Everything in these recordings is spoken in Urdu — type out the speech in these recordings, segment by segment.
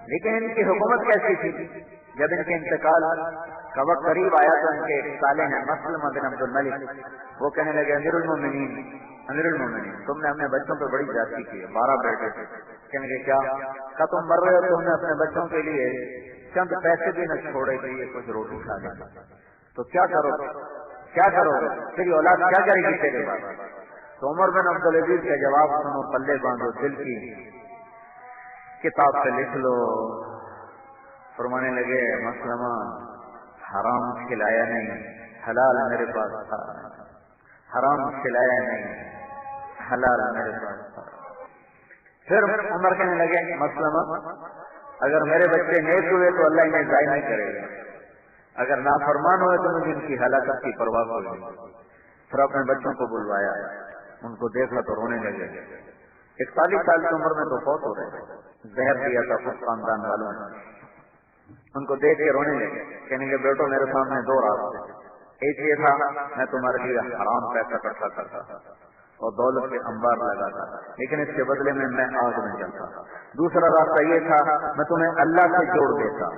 لیکن ان کی حکومت کیسی تھی؟ جب ان کے انتقال کا وقت قریب آیا تو ان کے ایک صالح ہیں مسلمہ بن عبد الملک، وہ کہنے لگے امیر المومنین تم نے اپنے بچوں پہ بڑی زیادتی کی ہے، 12 بیٹے تھے۔ کہنے لگے کیا؟ کہا تم مر رہے ہو، تم نے اپنے بچوں کے لیے چند پیسے بھی نہ چھوڑے کہ یہ کچھ روٹی کھا لیں، تو کیا کرو تیری اولاد کیا کرے گی تیرے بعد؟ تو عمر بن عبدالعزیز کا جواب سنو، پلے باندھو، دل کی کتاب پہ لکھ لو۔ فرمانے لگے مسلمہ حرام کھلایا نہیں، حلال میرے پاس تھا، حرام کھلایا نہیں، حلال میرے پاس تھا۔ پھر عمر کہنے لگے مسلمہ اگر میرے بچے نیک ہوئے تو اللہ انہیں ضائع نہیں کرے گا، اگر نافرمان ہوئے تو مجھے ان کی ہلاکت کی پرواہ ہوگی۔ پھر اپنے بچوں کو بلوایا، ان کو دیکھا تو رونے لگے۔ 41 سال کی عمر میں تو فوت ہو رہے، زہر دیا تھا خود خاندان والوں نے، ان کو دیکھ کے رونے لگے۔ کہنے کے بیٹو میرے سامنے 2 راستے، ایک یہ تھا میں تمہارے لیے حرام پیسہ اکٹھا کرتا تھا اور دولت کے انبار لگاتا تھا، لیکن اس کے بدلے میں آگ میں جلتا تھا۔ دوسرا راستہ یہ تھا میں تمہیں اللہ سے جوڑ دیتا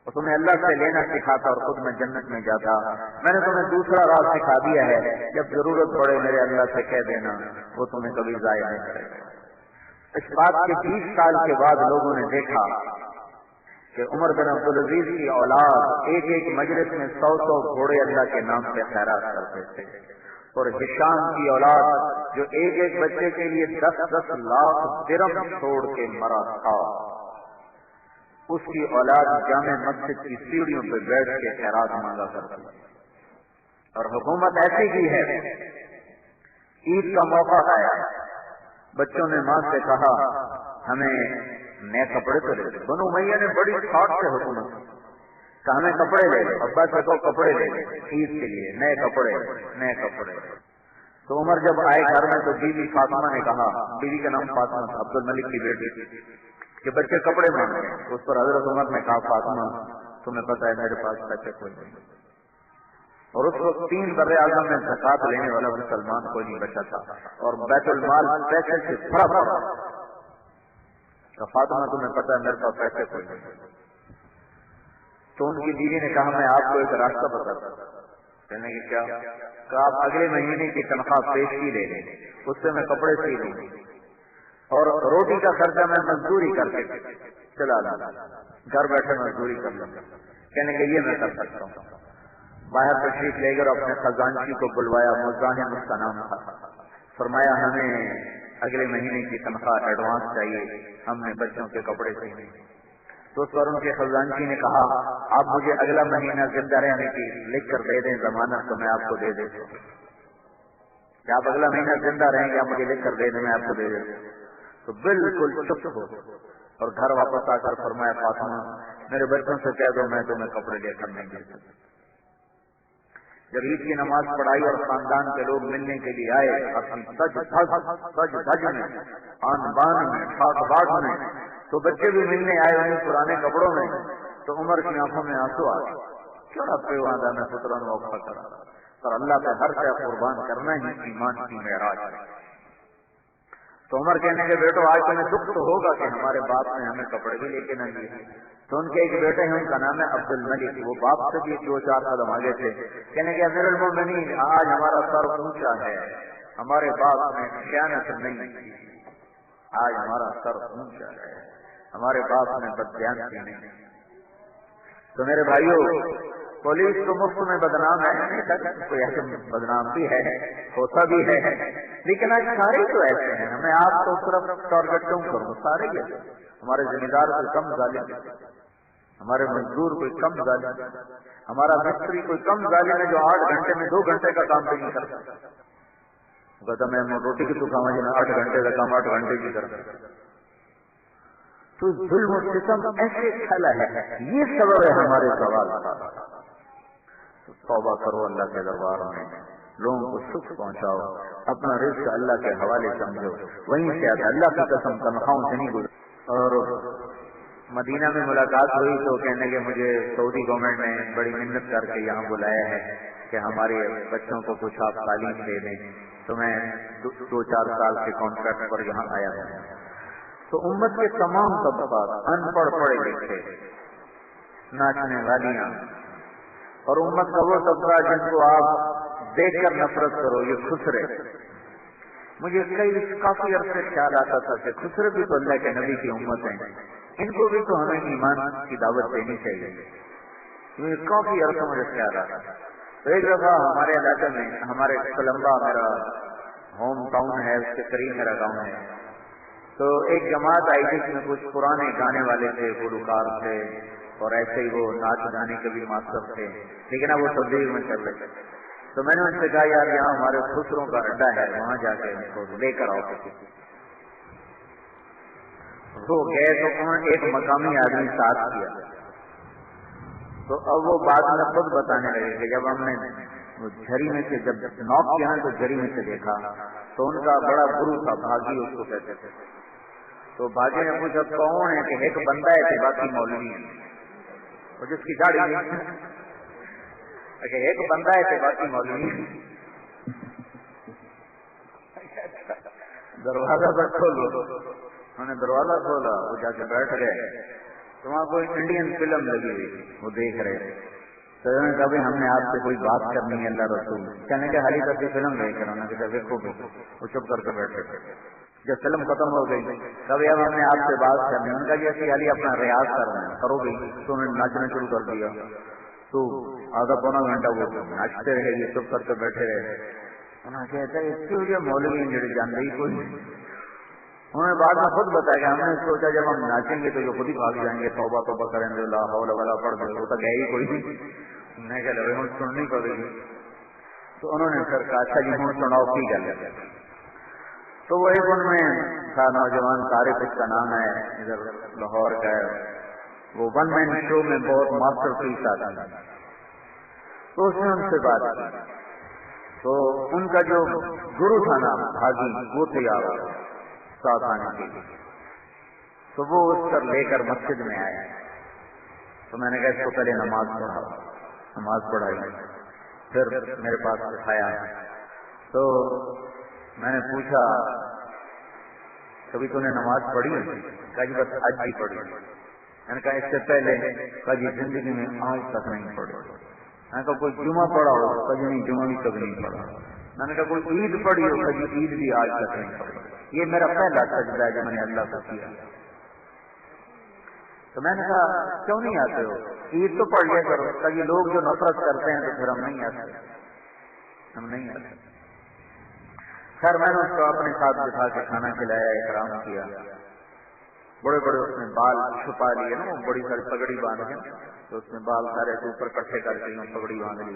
اور تمہیں اللہ سے لینا سکھاتا اور خود میں جنت میں جاتا۔ میں نے تمہیں دوسرا راز سکھا دیا ہے، جب ضرورت پڑے میرے اللہ سے کہہ دینا، وہ تمہیں کبھی ضائع نہیں کرے گا۔ اس بات کے 20 سال کے بعد لوگوں نے دیکھا کہ عمر بن عبدالعزیز کی اولاد ایک ایک مجلس میں 100 گھوڑے اللہ کے نام سے خیرات کرتے تھے، اور ہشام کی اولاد جو ایک ایک بچے کے لیے 10 لاکھ درہم چھوڑ کے مرا تھا، اس کی اولاد جامع مسجد کی سیڑھیوں پہ بیٹھ کے خیرات مانگا کرتی۔ اور حکومت ایسی کی ہے، عید کا موقع آیا، بچوں نے ماں سے کہا ہمیں نئے کپڑے تو لے دو۔ بنو امیہ نے بڑی ٹھاٹ سے حکومت کہ ہمیں کپڑے لے لو، ابا سے کہو کپڑے لے لو عید کے لیے، نئے کپڑے۔ تو عمر جب آئے گھر میں تو بیوی فاطمہ نے کہا، بیوی کا نام فاطمہ تھا، عبد الملک کی بیٹی، کہ بچے کپڑے مانگ رہے ہیں۔ اس پر حضرت عمر نے کہا فاطمہ تمہیں پتہ ہے میرے پاس پیسے کوئی نہیں، اور اس وقت 3 بر اعظم میں زکات لینے والا مسلمان کوئی نہیں بچا تھا، اور بیت المال پیسے سے بھرا پڑا۔ تو فاطمہ تمہیں پتہ ہے میرے پاس پیسے کوئی نہیں۔ تو ان کی بیوی نے کہا میں آپ کو ایک راستہ بتاتا ہوں۔ کہنے کی کیا؟ کہ آپ اگلے مہینے کی تنخواہ پیشگی لے لیں، اس سے میں کپڑے سی لوں گی اور روٹی کا خرچہ میں مزدوری کر کے چلا لوں، گھر بیٹھے مزدوری کر لوں۔ کہنے کہ یہ میں کر سکتا ہوں۔ باہر تشریف لے کر اپنے خزانچی کو بلوایا، مزاحم اس کا نام تھا، فرمایا ہمیں اگلے مہینے کی تنخواہ ایڈوانس چاہیے، ہم نے بچوں کے کپڑے سینے۔ تو اس پر ان کے خزانچی نے کہا آپ مجھے اگلا مہینہ زندہ رہنے کی لکھ کر دے دیں ضمانت، تو میں آپ کو دے دیتا ہوں۔ کہ آپ اگلا مہینہ زندہ رہیں گے، آپ مجھے لکھ کر دے دیں، میں آپ کو دے دیتا ہوں۔ تو بالکل چپ ہو اور گھر واپس آ کر فرمایا فاطمہ میرے بچوں سے کہہ دو میں تمہیں کپڑے لے کر نہیں دے سکتا۔ جب عید کی نماز پڑھائی اور خاندان کے لوگ ملنے کے لیے آئے، اپنی سج دھج میں، آن بان میں، ٹھاٹ باٹ میں، تو بچے بھی ملنے آئے انہیں پرانے کپڑوں میں۔ تو عمر کی آنکھوں میں آنسو آ گئے، کیوں نہ پیواندا میں پترا موقع کرا، اور اللہ پہ ہر شے قربان کرنا ہی ایمان کی معراج ہے۔ تو عمر کہنے کے بیٹو آج تمہیں دکھ تو ہوگا کہ ہمارے باپ نے ہمیں کپڑے بھی لے کے نہ دیے۔ تو ان کے ایک بیٹے ہیں، ان کا نام ہے عبد الملک، وہ باپ سے بھی 2-4 قدم آگے تھے۔ کہنے کہ امیر المومنین آج ہمارا سر اونچا ہے، ہمارے باپ نے خیانت نہیں کی، آج ہمارا سر اونچا ہے، ہمارے باپ نے بددیانتی نہیں کی۔ تو میرے بھائیوں پولیس تو مفت میں بدنام ہے، کوئی ایسے بدنام بھی ہے، ہوتا بھی ہے، لیکن آج سارے تو ایسے ہیں۔ میں آپ کو صرف ٹارگٹ کیوں کروں، سارے ہی ایسے، ہمارے ذمہ دار کوئی کم ظالم ہے، ہمارے مزدور کوئی کم ظالم ہے، ہمارا مستری کوئی کم ظالم ہے جو 8 گھنٹے میں 2 گھنٹے کا کام بھی نہیں کرتا۔ کہتا میں روٹی کی دکان میں 8 گھنٹے کا کام 8 گھنٹے کی کرتا۔ تو ظلم و ستم ایسے پھیلا ہے، یہ سبب ہے ہمارے سوال کا۔ توبہ کرو اللہ کے دربار میں، لوگوں کو سکھ پہنچاؤ، اپنا رزق اللہ کے حوالے سمجھو، وہیں سے آتا اللہ کی قسم تنخواہوں سے نہیں گزر۔ اور مدینہ میں ملاقات ہوئی تو کہنے کہ مجھے سعودی گورنمنٹ نے بڑی محنت کر کے یہاں بلایا ہے کہ ہمارے بچوں کو کچھ آپ تعلیم دے دیں، تو میں 2-4 سال کے کانٹریکٹ پر یہاں آیا ہوں۔ تو امت کے تمام طبقات، ان پڑھ پڑھے لکھے، ناچنے والیاں، اور امت کا وہ طبقہ جن کو آپ دیکھ کر نفرت کرو، یہ خسرے. مجھے کافی عرصے خیال آتا تھا کہ خسرے بھی تو اللہ کے نبی کی امت ہیں، ان کو بھی تو ہمیں ایمان کی دعوت دینی چاہیے. مجھے کافی عرصہ مجھے خیال آتا تھا. تو ایک دفعہ ہمارے علاقے میں، ہمارے کولمبا میرا ہوم ٹاؤن ہے، اس کے قریب میرا گاؤں ہے، تو ایک جماعت آئی جس میں کچھ پرانے گانے والے تھے، گلوکار تھے، اور ایسے ہی وہ ناچ گانے کے بھی ماسٹر تھے، لیکن اب وہ تبلیغ میں چل رہے تھے. تو میں نے ان سے کہا یار یہاں ہمارے خسروں کا اڈا ہے، وہاں جا کے ان کو لے کر آؤ. وہ گئے تو انہوں نے ایک مقامی آدمی ساتھ کیا. تو اب وہ بعد میں خود بتانے لگے کہ جب ہم نے جھری میں سے جب نوک کیا تو جھری میں سے دیکھا تو ان کا بڑا گرو تھا، بھاگی اس کو کہتے تھے. تو بھاگی نے پوچھا کون ہے؟ کہ ایک بندہ ہے کہ باقی مولوی ہے، اور جس کی داڑھی نہیں، کہ ایک بندہ ہے کہ باقی مولوی ہے. دروازہ پر کھولو. انہوں نے دروازہ کھولا، وہ جا کے بیٹھ گئے. تو وہاں کوئی انڈین فلم لگی ہوئی، وہ دیکھ رہے تھے. تو انہوں نے کہا بھائی ہم نے آپ سے کوئی بات کرنی ہے اللہ رسول. کہنے کے حالی تک فلم دیکھ رہا. انہوں نے کہا دیکھو بھی. وہ چپ کر کے بیٹھے تھے. جب فلم ختم ہو گئی کبھی اب ہم نے آپ سے بات کرنی ہے. ان کا جیسے حالی اپنا ریاض کر رہے ہیں، کرو گئی. تو انہوں نے ناچنا شروع کر دیا. تو آدھا پونا گھنٹہ وہ ناچتے رہے، یہ چپ کر کے بیٹھے رہے. انہوں نے کہتا ہے اس کی وجہ مولوی جڑے جانتے ہی کوئی. انہوں نے بعد میں خود بتایا کہ ہم نے سوچا جب ہم ناچیں گے تو یہ خود ہی بھاگ جائیں گے، توبہ توبہ کریں گے، لا حول ولا قوت الا باللہ. وہ تو گئے ہی کوئی نہیں. میں کہہ رہا ہوں سننی پڑے گی. تو انہوں نے پھر کہا اچھا جی ہوں سناؤ کی گل ہے. تو وہ ایک ان میں تھا نوجوان طارق، اس کا نام ہے، ادھر لاہور کا ہے. وہ ون مین شو میں بہت ماسٹر پیس آتا ہے. تو اس نے ان سے بات کی. تو ان کا جو گرو تھا نا بھاگی، وہ تیار ہوا ساتھ آنے کے لیے. تو وہ اس پر لے کر مسجد میں آیا. تو میں نے کہا اس کو پہلے نماز پڑھاؤ. نماز پڑھائی، پھر میرے پاس بٹھایا. تو میں نے پوچھا کبھی تو نے نماز پڑھی؟ کہا جی بس آج ہی پڑھی. میں نے کہا اس سے پہلے؟ کہا جی زندگی میں آج تک نہیں پڑھی. میں نے کہا کوئی جمعہ پڑھا ہو؟ کہا جی نہیں جمعہ بھی کبھی نہیں پڑھا. میں نے کہا کوئی عید پڑھی ہو؟ کہا جی عید بھی آج تک نہیں پڑھی. یہ میرا پہلا سجدہ ہے جو میں نے اللہ کو کیا. تو میں نے کہا کیوں نہیں آتے ہو؟ عید تو پڑھ لیا کرو. کہا جی لوگ جو نفرت کرتے ہیں تو پھر ہم نہیں آتے، ہم نہیں آتے. خیر میں نے اس کو اپنے ساتھ بٹھا کے کھانا کھلایا، احترام کیا. بڑے بڑے اس نے بال چھپا لیے نا، وہ بڑی ساری پگڑی باندھ کے، تو اس نے بال سارے اوپر کٹھے کر کے پگڑی باندھ لی.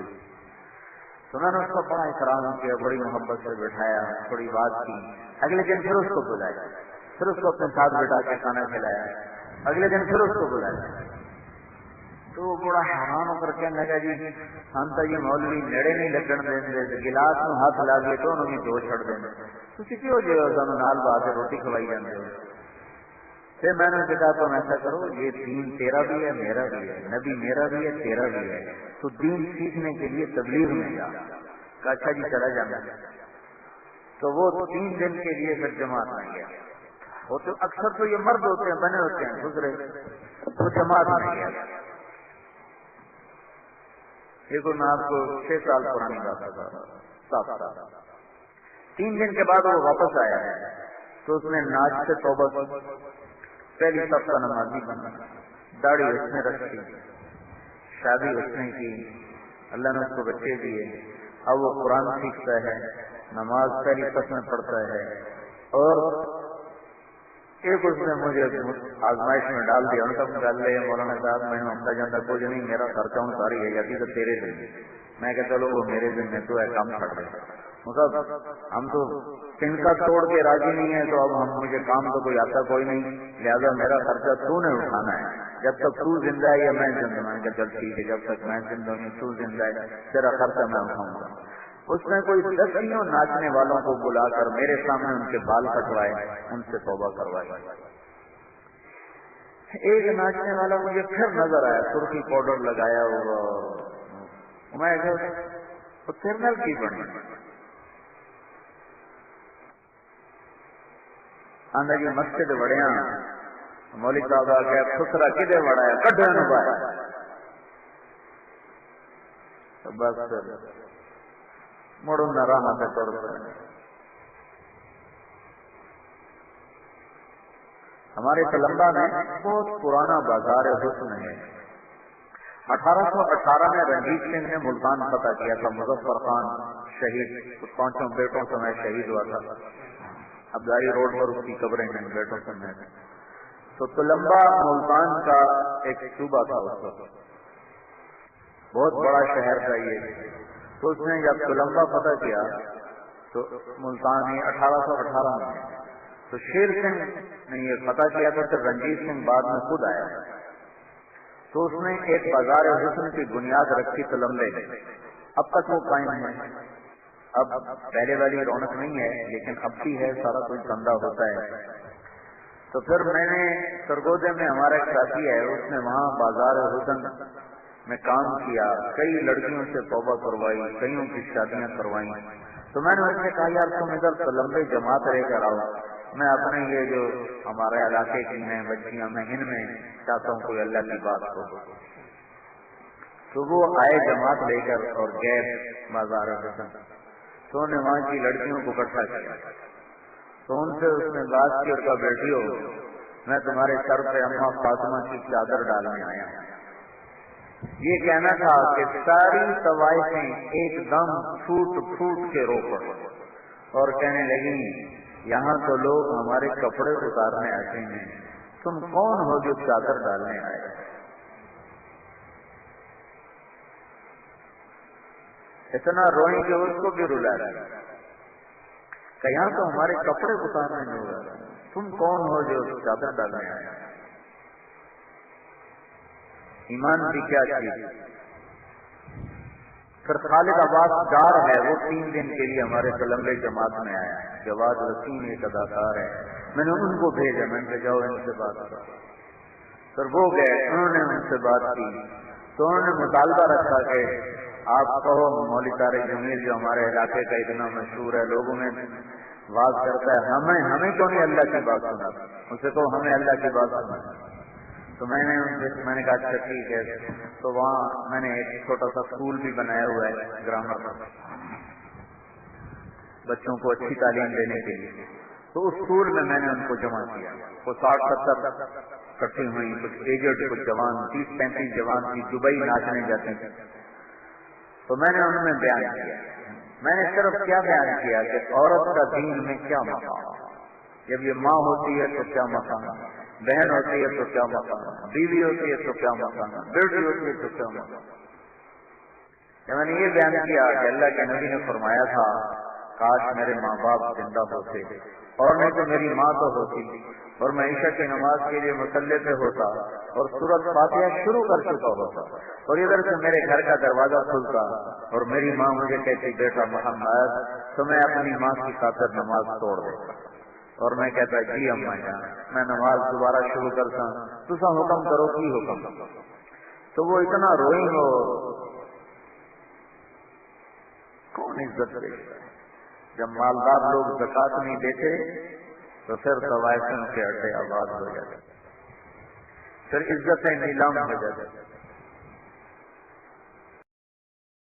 تو میں نے اس کو بڑا احترام کیا، بڑی محبت سے بٹھایا، تھوڑی بات کی. اگلے دن پھر اس کو بلایا، پھر اس کو اپنے ساتھ بٹھا کے کھانا کھلایا. اگلے دن پھر اس کو بلایا. تو وہ بڑا حیران ہو کر کہنے لگا جی ہم تو یہ مولوی نیڑے نہیں لگن دیں، گلاس میں ہاتھ لا دیے تو انہوں نے دو چھڑ دیں. تو کسی ہو جائے سانو نال بات روٹی کھوائی جاتے ہو. پھر میں نے کہا تم ایسا کرو، یہ دین تیرا بھی ہے میرا بھی ہے، نبی میرا بھی ہے تیرا بھی ہے، تو دین سیکھنے کے لیے تبلیغ میں جا. کہا اچھا جی چلا جانا. تو وہ 3 دن کے لیے پھر جماعت میں گیا. وہ تو اکثر تو یہ مرد ہوتے ہیں، بنے ہوتے ہیں دوسرے، تو جماعت میں گیا. دیکھو میں آپ کو 6 سال پرانی بات بتا رہا ہوں، 7 سال. 3 دن کے بعد وہ واپس آیا ہے. تو اس نے ناچ سے توبہ کی، پہلی سب کا نمازی بنا، داڑھی اس نے رکھی، شادی اس نے کی، اللہ نے اس کو بچے دیے. اب وہ قرآن سیکھتا ہے، نماز پہلی سب میں پڑھتا ہے. اور ایک اس نے مجھے آزمائش میں ڈال دیا. ان کا ڈال لے مولانا صاحب میں ہمتا جاتا کچھ نہیں، میرا خرچہ ان ساری ہے جاتی تو تیرے دن. میں کہ چلو وہ میرے دن میں تو ہے کام کر رہے. مطلب ہم تو ان کا توڑ کے راضی نہیں ہے، تو اب ہم مجھے کام تو کوئی آتا کوئی نہیں، لہٰذا میرا خرچہ تو نے اٹھانا ہے جب تک تو زندہ ہے یا میں زندہ. میں کہ چل ٹھیک ہے، جب تک میں زندہ ہوں تو زندہ ہے، تیرا خرچہ میں اٹھاؤں گا. اس نے کوئی 10 ناچنے والوں کو بلا کر میرے سامنے ان کے بال کٹوائے، ان سے توبہ کروائی. ایک ناچنے والا مجھے پھر نظر آیا، سرخی پاؤڈر لگایا ہوگا، میں کرنل کی بنی. آندا جی مسجد وڑیا مولوی صاحب آ کے خسرا کدے وڑایا کڈھن نو پایا بس مڑوں نہ راہ تے ٹر پے. ہمارے تلمبا میں بہت پرانا بازار حسن ہے. 1818 میں رنجیت سنگھ نے ملتان فتح کیا تھا. مظفر خان شہید 5 بیٹوں سمیت شہید ہوا تھا. ابداری روڈ پر اس کی قبریں ہیں بیٹوں سمیت. تو تلمبا ملتان کا ایک صوبہ تھا اس وقت, بہت بڑا شہر تھا یہ. تو اس نے جب تلمبا فتح کیا تو ملتان 1818 میں, تو شیر سنگھ نے یہ فتح کیا تھا. پھر رنجیت سنگھ بعد میں خود آیا تو اس نے ایک بازار حسن کی بنیاد رکھی تلمبے. اب تک وہ قائم ہے. اب پہلے والی رونق نہیں ہے لیکن اب بھی ہے, سارا کچھ دھندا ہوتا ہے. تو پھر میں نے سرگودے میں ہمارا ایک ساتھی ہے, اس نے وہاں بازار حسن میں کام کیا, کئی لڑکیوں سے توبہ کروائی, کئیوں کی شادیاں کروائی. تو میں نے اس سے کہا یار تم ادھر تلمبے جماعت رہ کر آؤ, میں اپنے یہ جو ہمارے علاقے کی ہیں بچیاں میں ان میں چاہتا ہوں کوئی اللہ کی بات ہو. تو وہ آئے جماعت لے کر اور گئے بازار حسن. تو انہوں نے وہاں کی لڑکیوں کو اکٹھا کیا. تو ان سے اس نے بات کی اور کہا بیٹی ہو میں تمہارے سر پہ اماں فاطمہ کی چادر ڈالنے آیا ہوں. یہ کہنا تھا کہ ساری طوائفیں ایک دم پھوٹ پھوٹ کے رو پڑے اور کہنے لگی یہاں تو لوگ ہمارے کپڑے اتارنے آتے ہیں, تم کون ہو جو چادر ڈالنے آئے. اتنا روئیں کہ اس کو بھی رلا رہا کہ یہاں تو ہمارے کپڑے اتارنے نہیں ہو رہا, تم کون ہو جو چادر ڈالنے آئے. ایمان کی کیا چیز. پھر خالد عباس ڈار ہے, وہ 3 دن کے لیے ہمارے تلمبے جماعت میں آیا. جواد وسیم ایک اداکار ہے, میں نے ان کو بھیجا, میں نے جاؤ ان سے بات کرو. پھر وہ گئے, انہوں نے ان سے بات کی. تو انہوں نے مطالبہ رکھا کہ آپ کہو مولوی طارق جمیل جو ہمارے علاقے کا اتنا مشہور ہے, لوگوں میں واز کرتا ہے, ہمیں کیوں نہیں اللہ کی بات سنا, ان سے کہو ہمیں اللہ کی بات سنا. تو میں نے کہا اچھا ٹھیک ہے. تو وہاں میں نے ایک چھوٹا سا اسکول بھی بنایا ہوا ہے گرامر کا, بچوں کو اچھی تعلیم دینے کے لیے. تو اس اسکول میں نے ان کو جمع کیا. وہ 60-70 اکٹھی ہوئی, کچھ ایجڈ کچھ جوان, 30-35 جوان کی دبئی ناچنے جاتے ہیں. تو میں نے ان میں بیان کیا, میں نے صرف کیا بیان کیا کہ عورت کا دین میں کیا مقام, جب یہ ماں ہوتی ہے تو کیا مقام, بہن ہوتی ہے تو کیا مقام, بیوی ہوتی ہے تو کیا مقام, بیٹی ہوتی ہے تو کیا مقام. میں نے یہ بیان کیا کہ اللہ کے نبی نے فرمایا تھا کاش میرے ماں باپ زندہ ہوتے, اور نہیں تو میری ماں تو ہوتی, اور میں عشاء کی نماز کے لیے مصلی پہ ہوتا اور سورۃ فاتحہ شروع کر چکا ہوتا, اور ادھر سے میرے گھر کا دروازہ کھلتا اور میری ماں مجھے کہتی بیٹا محمد, تو میں اپنی ماں کی خاطر نماز توڑ دیتا اور میں کہتا جی اماں جان میں نماز دوبارہ شروع کرتا, تسا حکم کرو کی حکم. تو وہ اتنا روئی ہو, کون عزت دیتا ہے. جب مالدار لوگ زکات نہیں دیتے تو پھر طوائفوں کے اڈے آباد ہو جاتے, پھر عزتیں نیلام ہو جاتی.